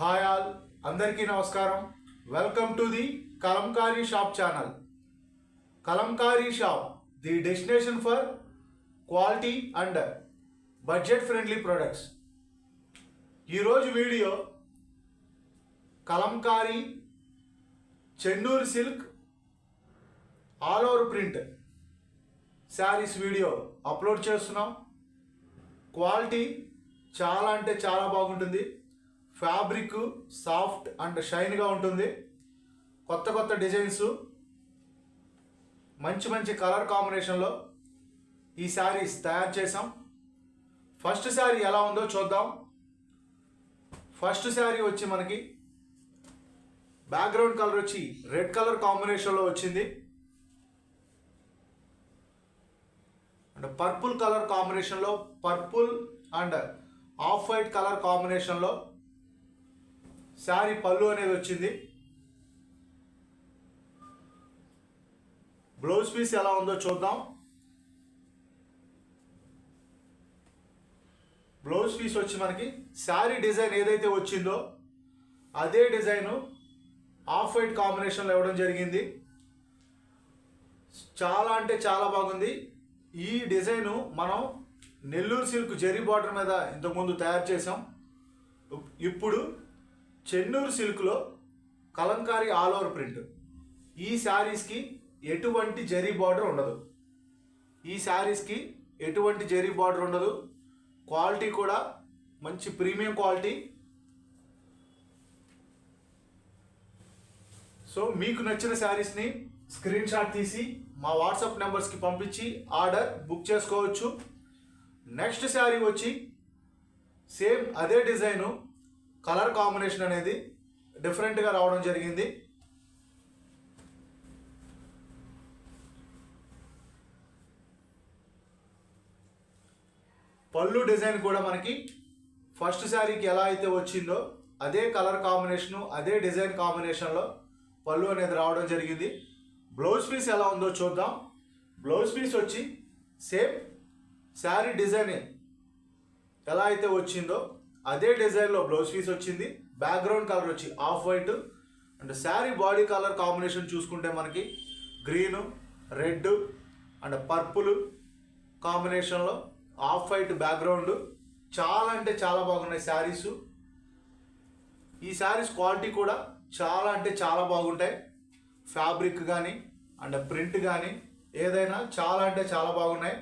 Hi all, అందరికీ నమస్కారం. Welcome to the Kalamkari shop channel. Kalamkari shop, the destination for quality and budget friendly products. ఈరోజు video Kalamkari Chennur silk all over print saris video upload చేస్తున్నాం. Quality చాలా అంటే చాలా బాగుంటుంది. ఫ్యాబ్రిక్ సాఫ్ట్ అండ్ షైన్గా ఉంటుంది. కొత్త కొత్త డిజైన్స్, మంచి మంచి కలర్ కాంబినేషన్లో ఈ శారీస్ తయారు చేసాం. ఫస్ట్ శారీ ఎలా ఉందో చూద్దాం. ఫస్ట్ శారీ వచ్చి మనకి బ్యాక్గ్రౌండ్ కలర్ వచ్చి రెడ్ కలర్ కాంబినేషన్లో వచ్చింది అండ్ పర్పుల్ కలర్ కాంబినేషన్లో, purple and off white colour కాంబినేషన్లో శారీ పళ్ళు అనేది వచ్చింది. బ్లౌజ్ పీస్ ఎలా ఉందో చూద్దాం. బ్లౌజ్ పీస్ వచ్చి మనకి శారీ డిజైన్ ఏదైతే వచ్చిందో అదే డిజైను ఆఫ్ వైట్ కాంబినేషన్లో ఇవ్వడం జరిగింది. చాలా అంటే చాలా బాగుంది. ఈ డిజైను మనం నెల్లూరు సిల్క్ జరీ బార్డర్ మీద ఇంతకుముందు తయారు చేసాం. ఇప్పుడు చెన్నూరు సిల్క్లో కలంకారీ ఆల్ ఓవర్ ప్రింట్. ఈ శారీస్కి ఎటువంటి జరీ బార్డర్ ఉండదు. ఈ శారీస్కి ఎటువంటి జరీ బార్డర్ ఉండదు. క్వాలిటీ కూడా మంచి ప్రీమియం క్వాలిటీ. సో మీకు నచ్చిన శారీస్ని స్క్రీన్ షాట్ తీసి మా వాట్సాప్ నెంబర్స్కి పంపించి ఆర్డర్ బుక్ చేసుకోవచ్చు. నెక్స్ట్ శారీ వచ్చి సేమ్ అదే డిజైను, కలర్ కాంబినేషన్ అనేది డిఫరెంట్గా రావడం జరిగింది. పళ్ళు డిజైన్ కూడా మనకి ఫస్ట్ శారీకి ఎలా అయితే వచ్చిందో అదే కలర్ కాంబినేషను, అదే డిజైన్ కాంబినేషన్లో పళ్ళు అనేది రావడం జరిగింది. బ్లౌజ్ పీస్ ఎలా ఉందో చూద్దాం. బ్లౌజ్ పీస్ వచ్చి సేమ్ శారీ డిజైన్ ఎలా అయితే వచ్చిందో అదే డిజైన్లో బ్లౌజ్ పీస్ వచ్చింది. బ్యాక్గ్రౌండ్ కలర్ వచ్చి of white and sari body colour combination చూసుకుంటే మనకి గ్రీను, రెడ్ అండ్ పర్పుల్ కాంబినేషన్లో ఆఫ్ వైట్ బ్యాక్గ్రౌండ్. చాలా అంటే చాలా బాగున్నాయి శారీస్. ఈ శారీస్ క్వాలిటీ కూడా చాలా అంటే చాలా బాగుంటాయి. ఫ్యాబ్రిక్ కానీ అండ్ ప్రింట్ కానీ ఏదైనా చాలా అంటే చాలా బాగున్నాయి.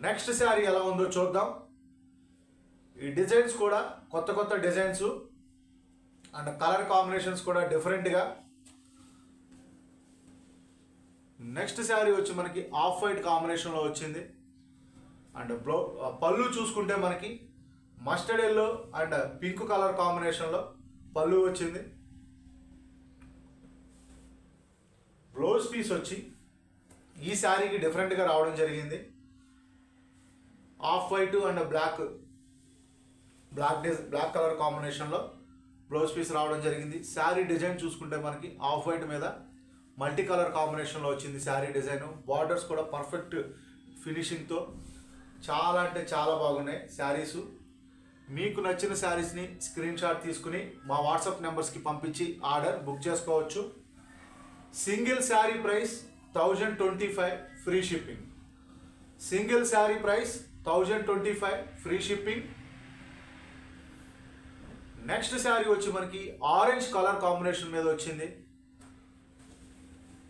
నెక్స్ట్ శారీ ఎలా ఉందో చూద్దాం. ఈ డిజైన్స్ కూడా కొత్త కొత్త డిజైన్స్ అండ్ కలర్ కాంబినేషన్స్ కూడా డిఫరెంట్గా. నెక్స్ట్ శారీ వచ్చి మనకి ఆఫ్ వైట్ కాంబినేషన్లో వచ్చింది అండ్ పళ్ళు చూసుకుంటే మనకి mustard yellow and pink colour కాంబినేషన్లో పళ్ళు వచ్చింది. బ్లౌజ్ పీస్ వచ్చి ఈ శారీకి డిఫరెంట్గా రావడం జరిగింది. Off white and black colour కాంబినేషన్లో బ్లౌజ్ పీస్ రావడం జరిగింది. శారీ డిజైన్ చూసుకుంటే మనకి ఆఫ్ వైట్ మీద మల్టీ కలర్ కాంబినేషన్లో వచ్చింది శారీ డిజైన్. బార్డర్స్ కూడా పర్ఫెక్ట్ ఫినిషింగ్తో చాలా అంటే చాలా బాగున్నాయి శారీస్. మీకు నచ్చిన శారీస్ని స్క్రీన్ షాట్ తీసుకుని మా వాట్సాప్ నెంబర్స్కి పంపించి ఆర్డర్ బుక్ చేసుకోవచ్చు. Single sari price 1025 free shipping. Single sari price 1025 free shipping. Next sari వచ్చి మనకి ఆరెంజ్ కలర్ కాంబినేషన్ మీద వచ్చింది.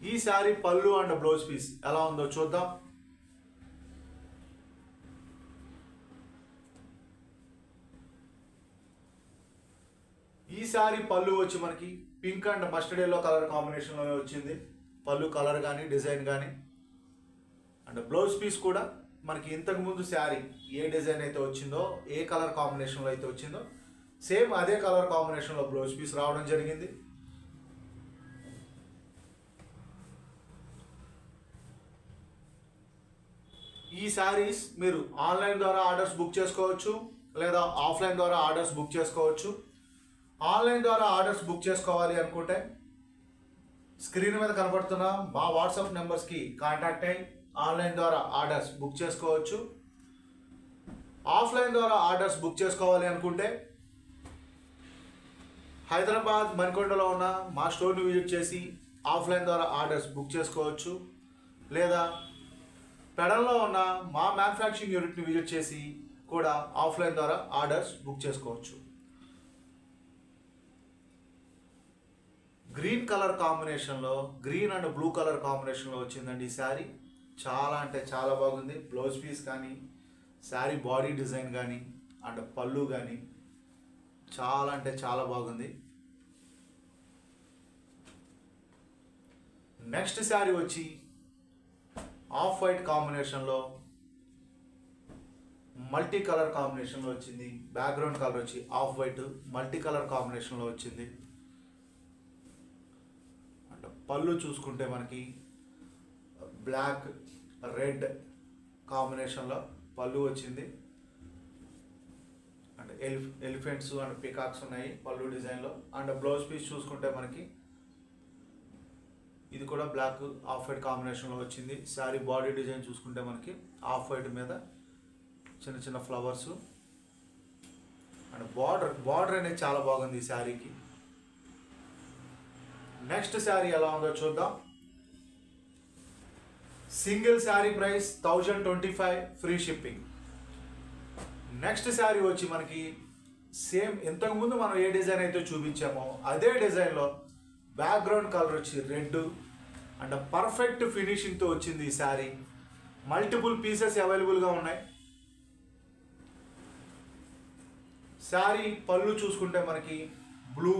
ఈ శారీ పళ్ళు అండ్ బ్లౌజ్ పీస్ ఎలా ఉందో చూద్దాం. ఈ శారీ పళ్ళు వచ్చి మనకి pink and mustard yellow colour కాంబినేషన్లో వచ్చింది. పళ్ళు కలర్ కానీ డిజైన్ కానీ అండ్ బ్లౌజ్ పీస్ కూడా మనకి ఇంతకుముందు శారీ ఏ డిజైన్ అయితే వచ్చిందో, ఏ కలర్ కాంబినేషన్లో అయితే వచ్చిందో సేమ్ అదే కలర్ కాంబినేషన్లో బ్లౌజ్ పీస్ రావడం జరిగింది. ఈ శారీస్ మీరు ఆన్లైన్ ద్వారా ఆర్డర్స్ బుక్ చేసుకోవచ్చు లేదా ఆఫ్లైన్ ద్వారా ఆర్డర్స్ బుక్ చేసుకోవచ్చు. ఆన్లైన్ ద్వారా ఆర్డర్స్ బుక్ చేసుకోవాలి అనుకుంటే స్క్రీన్ మీద కనబడుతున్న మా వాట్సాప్ నెంబర్స్కి కాంటాక్ట్ అయ్యి ఆన్లైన్ ద్వారా ఆర్డర్స్ బుక్ చేసుకోవచ్చు. ఆఫ్లైన్ ద్వారా ఆర్డర్స్ బుక్ చేసుకోవాలి అనుకుంటే హైదరాబాద్ మణికొండలో ఉన్న మా స్టోర్ని విజిట్ చేసి ఆఫ్లైన్ ద్వారా ఆర్డర్స్ బుక్ చేసుకోవచ్చు, లేదా పెడల్లో ఉన్న మా మ్యానుఫ్యాక్చరింగ్ యూనిట్ని విజిట్ చేసి కూడా ఆఫ్లైన్ ద్వారా ఆర్డర్స్ బుక్ చేసుకోవచ్చు. గ్రీన్ కలర్ కాంబినేషన్లో, గ్రీన్ అండ్ బ్లూ కలర్ కాంబినేషన్లో వచ్చిందండి ఈ శారీ. చాలా అంటే చాలా బాగుంది. బ్లౌజ్ పీస్ కానీ, శారీ బాడీ డిజైన్ కానీ అండ్ పళ్ళు కానీ చాలా అంటే చాలా బాగుంది. నెక్స్ట్ శారీ వచ్చి ఆఫ్ వైట్ కాంబినేషన్లో మల్టీ కలర్ కాంబినేషన్లో వచ్చింది. బ్యాక్గ్రౌండ్ కలర్ వచ్చి ఆఫ్ వైట్ మల్టీ కలర్ కాంబినేషన్లో వచ్చింది. అంటే పళ్ళు చూసుకుంటే మనకి బ్లాక్ రెడ్ కాంబినేషన్లో పళ్ళు వచ్చింది. అండ్ ఎలిఫెంట్స్ అండ్ పికాక్స్ ఉన్నాయి పళ్ళు డిజైన్లో. అండ్ బ్లౌజ్ పీస్ చూసుకుంటే మనకి ఇది కూడా బ్లాక్ ఆఫ్ వైట్ కాంబినేషన్లో వచ్చింది. శారీ బాడీ డిజైన్ చూసుకుంటే మనకి ఆఫ్ వైట్ మీద చిన్న చిన్న ఫ్లవర్స్ అండ్ బార్డర్ అనేది చాలా బాగుంది ఈ శారీకి. నెక్స్ట్ శారీ ఎలా ఉందో చూద్దాం. Single sari price 1025, free shipping. Next sari వచ్చి మనకి సేమ్ ఇంతకుముందు మనం ఏ డిజైన్ అయితే చూపించామో అదే డిజైన్లో బ్యాక్గ్రౌండ్ కలర్ వచ్చి రెడ్ అండ్ పర్ఫెక్ట్ ఫినిషింగ్తో వచ్చింది ఈ శారీ. మల్టిపుల్ పీసెస్ అవైలబుల్గా ఉన్నాయి. శారీ పళ్ళు చూసుకుంటే మనకి blue,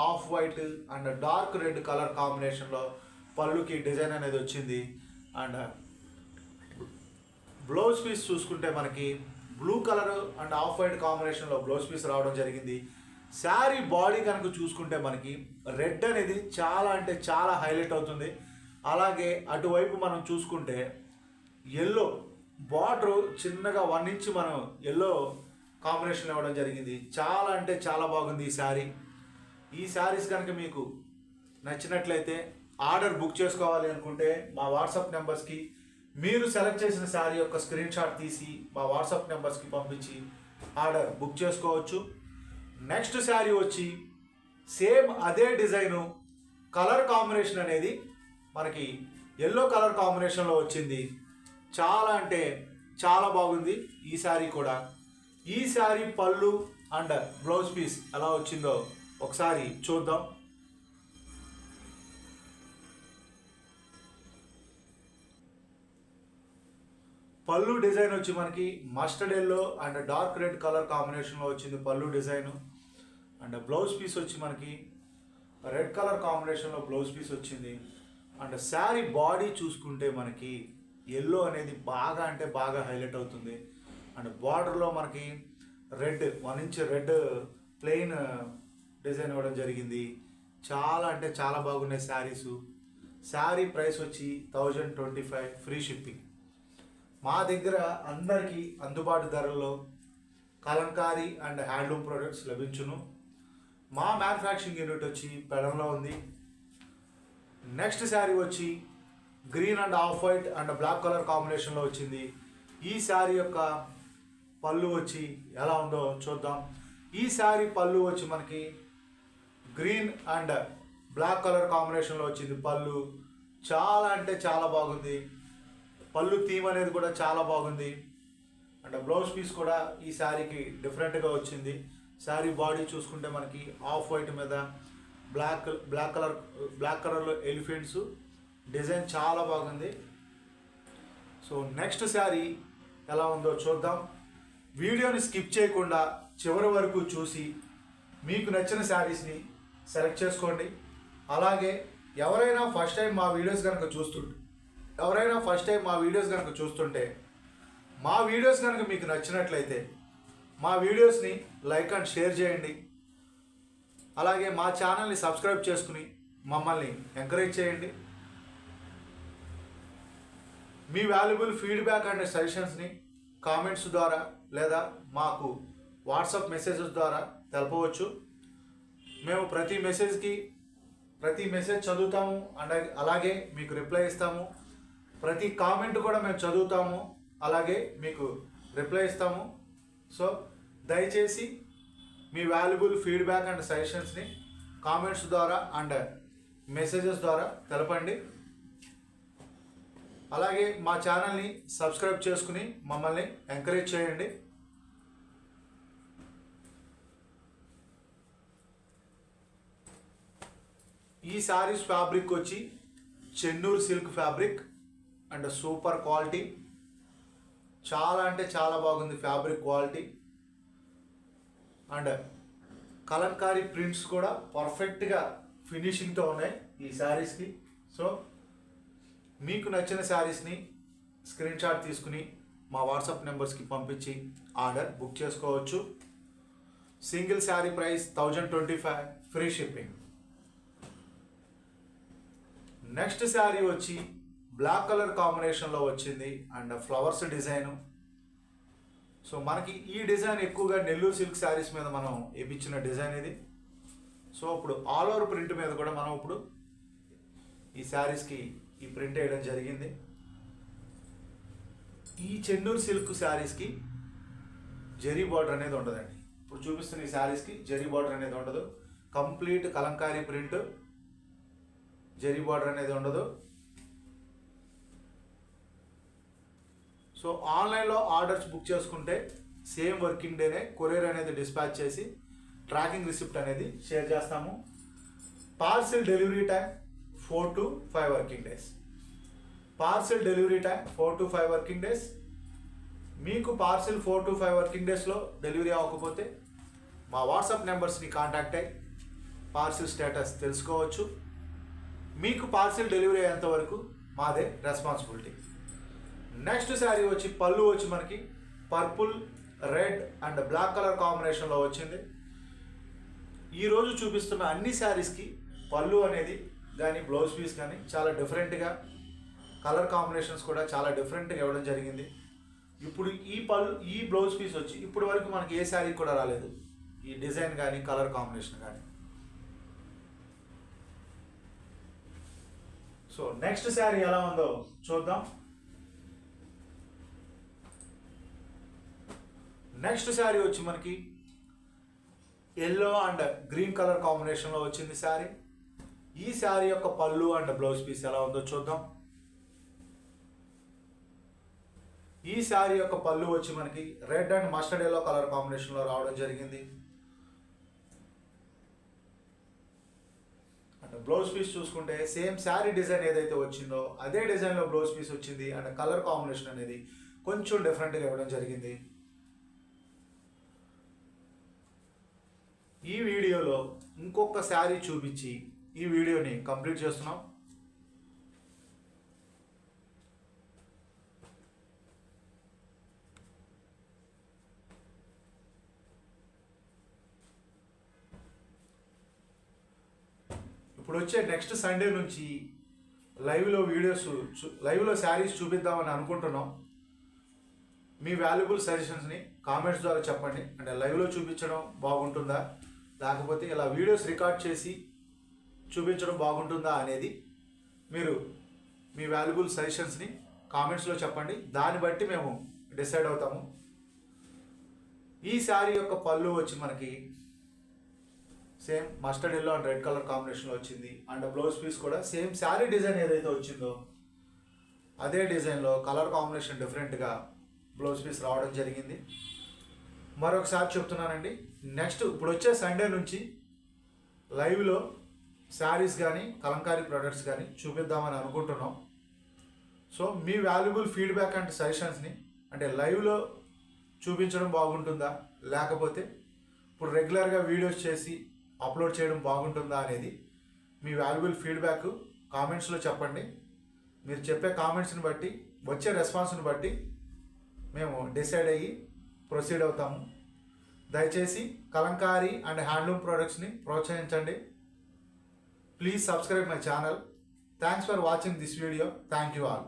of white and dark red colour కాంబినేషన్లో పళ్ళుకి డిజైన్ అనేది వచ్చింది. అండ్ బ్లౌజ్ పీస్ చూసుకుంటే మనకి blue colour and off white కాంబినేషన్లో బ్లౌజ్ పీస్ రావడం జరిగింది. శారీ బాడీ కనుక చూసుకుంటే మనకి రెడ్ అనేది చాలా అంటే చాలా హైలైట్ అవుతుంది. అలాగే అటువైపు మనం చూసుకుంటే ఎల్లో బార్డర్ చిన్నగా 1 ఇంచ్ మనం ఎల్లో కాంబినేషన్ ఇవ్వడం జరిగింది. చాలా అంటే చాలా బాగుంది ఈ శారీ. ఈ శారీస్ కనుక మీకు నచ్చినట్లయితే ఆర్డర్ బుక్ చేసుకోవాలి అనుకుంటే మా వాట్సాప్ నెంబర్స్కి మీరు సెలెక్ట్ చేసిన శారీ యొక్క స్క్రీన్ షాట్ తీసి మా వాట్సాప్ నెంబర్స్కి పంపించి ఆర్డర్ బుక్ చేసుకోవచ్చు. నెక్స్ట్ శారీ వచ్చి సేమ్ అదే డిజైను, కలర్ కాంబినేషన్ అనేది మనకి ఎల్లో కలర్ కాంబినేషన్లో వచ్చింది. చాలా అంటే చాలా బాగుంది ఈ శారీ కూడా. ఈ శారీ పళ్ళు అండ్ బ్లౌజ్ పీస్ ఎలా వచ్చిందో ఒకసారి చూద్దాం. పళ్ళు డిజైన్ వచ్చి మనకి mustard yellow and dark red colour కాంబినేషన్లో వచ్చింది పళ్ళు డిజైన్. అండ్ బ్లౌజ్ పీస్ వచ్చి మనకి రెడ్ కలర్ కాంబినేషన్లో బ్లౌజ్ పీస్ వచ్చింది. అండ్ శారీ బాడీ చూసుకుంటే మనకి ఎల్లో అనేది బాగా అంటే బాగా హైలైట్ అవుతుంది. అండ్ బార్డర్లో మనకి red 1 inch red plain design ఇవ్వడం జరిగింది. చాలా అంటే చాలా బాగున్నాయి శారీసు. శారీ ప్రైస్ వచ్చి 1025, ఫ్రీ షిప్పింగ్. మా దగ్గర అందరికీ అందుబాటు ధరల్లో కలంకారీ అండ్ హ్యాండ్లూమ్ ప్రొడక్ట్స్ లభించును. మా మ్యానుఫ్యాక్చరింగ్ యూనిట్ వచ్చి పెడంలో ఉంది. నెక్స్ట్ శారీ వచ్చి green and off white and black colour కాంబినేషన్లో వచ్చింది. ఈ శారీ యొక్క పళ్ళు వచ్చి ఎలా ఉందో చూద్దాం. ఈ శారీ పళ్ళు వచ్చి మనకి గ్రీన్ అండ్ బ్లాక్ కలర్ కాంబినేషన్లో వచ్చింది పళ్ళు. చాలా అంటే చాలా బాగుంది. పళ్ళు థీమ్ అనేది కూడా చాలా బాగుంది. అండ్ బ్లౌజ్ పీస్ కూడా ఈ శారీకి డిఫరెంట్గా వచ్చింది. శారీ బాడీ చూసుకుంటే మనకి ఆఫ్ వైట్ మీద బ్లాక్ కలర్లో ఎలిఫెంట్స్ డిజైన్ చాలా బాగుంది. సో నెక్స్ట్ శారీ ఎలా ఉందో చూద్దాం. వీడియోని స్కిప్ చేయకుండా చివరి వరకు చూసి మీకు నచ్చిన శారీస్ని సెలెక్ట్ చేసుకోండి. అలాగే ఎవరైనా ఫస్ట్ టైం మా వీడియోస్ కనుక చూస్తుంటే మా వీడియోస్ కనుక మీకు నచ్చినట్లయితే మా వీడియోస్ని లైక్ అండ్ షేర్ చేయండి. అలాగే మా ఛానల్ని సబ్స్క్రైబ్ చేసుకుని మమ్మల్ని ఎంకరేజ్ చేయండి. మీ వాల్యుబుల్ ఫీడ్బ్యాక్ అండ్ సజెషన్స్ని కామెంట్స్ ద్వారా లేదా మాకు వాట్సాప్ మెసేజెస్ ద్వారా తెలపవచ్చు. మేము ప్రతి మెసేజ్ చదువుతాము అండ్ అలాగే మీకు రిప్లై ఇస్తాము. ప్రతి కామెంట్ కూడా మేము చదువుతాము, అలాగే మీకు రిప్లై ఇస్తాము. సో దయచేసి మీ వాల్యుబుల్ ఫీడ్బ్యాక్ అండ్ సజెషన్స్ని కామెంట్స్ ద్వారా అండ్ మెసేజెస్ ద్వారా తెలపండి. అలాగే మా ఛానల్ని సబ్స్క్రైబ్ చేసుకుని మమ్మల్ని ఎంకరేజ్ చేయండి. ఈ శారీస్ ఫ్యాబ్రిక్ వచ్చి Chennur silk fabric and super quality, చాలా అంటే చాలా బాగుంది fabric quality. And Kalamkari prints కూడా పర్ఫెక్ట్గా ఫినిషింగ్తో ఉన్నాయి ఈ శారీస్కి. సో మీకు నచ్చిన శారీస్ని స్క్రీన్ షాట్ తీసుకుని మా వాట్సాప్ నెంబర్స్కి పంపించి ఆర్డర్ బుక్ చేసుకోవచ్చు. Single sari price 1025, free shipping. Next sari వచ్చి బ్లాక్ కలర్ కాంబినేషన్లో వచ్చింది అండ్ ఫ్లవర్స్ డిజైను. సో మనకి ఈ డిజైన్ ఎక్కువగా నెల్లూరు సిల్క్ శారీస్ మీద మనం వేయించిన డిజైన్ ఇది. సో ఇప్పుడు ఆల్ ఓవర్ ప్రింట్ మీద కూడా మనం ఇప్పుడు ఈ శారీస్కి ఈ ప్రింట్ వేయడం జరిగింది. ఈ చెన్నూరు సిల్క్ శారీస్కి జరీ బార్డర్ అనేది ఉండదండి. ఇప్పుడు చూపిస్తున్న ఈ శారీస్కి జరీ బార్డర్ అనేది ఉండదు. Complete Kalamkari print, zari border అనేది ఉండదు. సో ఆన్లైన్లో ఆర్డర్స్ బుక్ చేసుకుంటే సేమ్ వర్కింగ్ డేనే కొరియర్ అనేది డిస్పాచ్ చేసి ట్రాకింగ్ రిసిప్ట్ అనేది షేర్ చేస్తాము. Parcel delivery time 4 to 5 working days. Parcel delivery time 4 to 5 working days. మీకు పార్సిల్ 4 to 5 వర్కింగ్ డేస్లో డెలివరీ అవ్వకపోతే మా వాట్సాప్ నెంబర్స్ని కాంటాక్ట్ అయ్యి పార్సిల్ స్టేటస్ తెలుసుకోవచ్చు. మీకు పార్సిల్ డెలివరీ అయ్యేంత వరకు మాదే రెస్పాన్సిబిలిటీ. నెక్స్ట్ శారీ వచ్చి పళ్ళు వచ్చి మనకి purple, red and black colour కాంబినేషన్లో వచ్చింది. ఈరోజు చూపిస్తున్న అన్ని శారీస్కి పళ్ళు అనేది కానీ బ్లౌజ్ పీస్ కానీ చాలా డిఫరెంట్గా, కలర్ కాంబినేషన్స్ కూడా చాలా డిఫరెంట్గా ఇవ్వడం జరిగింది. ఇప్పుడు ఈ బ్లౌజ్ పీస్ వచ్చి ఇప్పుడు వరకు మనకి ఏ శారీ కూడా రాలేదు, ఈ డిజైన్ కానీ కలర్ కాంబినేషన్ కానీ. సో నెక్స్ట్ శారీ ఎలా ఉందో చూద్దాం. నెక్స్ట్ శారీ వచ్చి మనకి ఎల్లో అండ్ గ్రీన్ కలర్ కాంబినేషన్లో వచ్చింది శారీ. ఈ శారీ యొక్క పళ్ళు అండ్ బ్లౌజ్ పీస్ ఎలా ఉందో చూద్దాం. ఈ శారీ యొక్క పళ్ళు వచ్చి మనకి red and mustard yellow colour కాంబినేషన్లో రావడం జరిగింది. అండ్ బ్లౌజ్ పీస్ చూసుకుంటే సేమ్ శారీ డిజైన్ ఏదైతే వచ్చిందో అదే డిజైన్లో బ్లౌజ్ పీస్ వచ్చింది. అండ్ కలర్ కాంబినేషన్ అనేది కొంచెం డిఫరెంట్గా ఇవ్వడం జరిగింది. ఈ వీడియోలో ఇంకొక శారీ చూపించి ఈ వీడియోని కంప్లీట్ చేస్తున్నాం. ఇప్పుడు వచ్చే నెక్స్ట్ సండే నుంచి లైవ్లో శారీస్ చూపిద్దామని అనుకుంటున్నాం. మీ వాల్యుబుల్ సజెషన్స్ని కామెంట్స్ ద్వారా చెప్పండి. అంటే లైవ్లో చూపించడం బాగుంటుందా, లేకపోతే ఇలా వీడియోస్ రికార్డ్ చేసి చూపించడం బాగుంటుందా అనేది మీరు మీ వాల్యుబుల్ సజెషన్స్ని కామెంట్స్లో చెప్పండి. దాన్ని బట్టి మేము డిసైడ్ అవుతాము. ఈ శారీ యొక్క పళ్ళు వచ్చి మనకి same mustard yellow and red colour కాంబినేషన్లో వచ్చింది. అండ్ బ్లౌజ్ పీస్ కూడా సేమ్ శారీ డిజైన్ ఏదైతే వచ్చిందో అదే డిజైన్లో కలర్ కాంబినేషన్ డిఫరెంట్గా బ్లౌజ్ పీస్ రావడం జరిగింది. మరొకసారి చెప్తున్నానండి, నెక్స్ట్ ఇప్పుడు వచ్చే సండే నుంచి లైవ్లో శారీస్ కానీ కలంకారీ ప్రొడక్ట్స్ కానీ చూపిద్దామని అనుకుంటున్నాం. సో మీ వాల్యుబుల్ ఫీడ్బ్యాక్ అండ్ సజెషన్స్ని అంటే లైవ్లో చూపించడం బాగుంటుందా, లేకపోతే ఇప్పుడు రెగ్యులర్గా వీడియోస్ చేసి అప్లోడ్ చేయడం బాగుంటుందా అనేది మీ వాల్యుబుల్ ఫీడ్బ్యాక్ కామెంట్స్లో చెప్పండి. మీరు చెప్పే కామెంట్స్ని బట్టి వచ్చే రెస్పాన్స్ని బట్టి మేము డిసైడ్ అయ్యి ప్రొసీడ్ అవుతాము. దయచేసి కలంకారీ అండ్ హ్యాండ్లూమ్ ప్రోడక్ట్స్ని ప్రోత్సహించండి. Please subscribe my channel. Thanks for watching this video. Thank you all.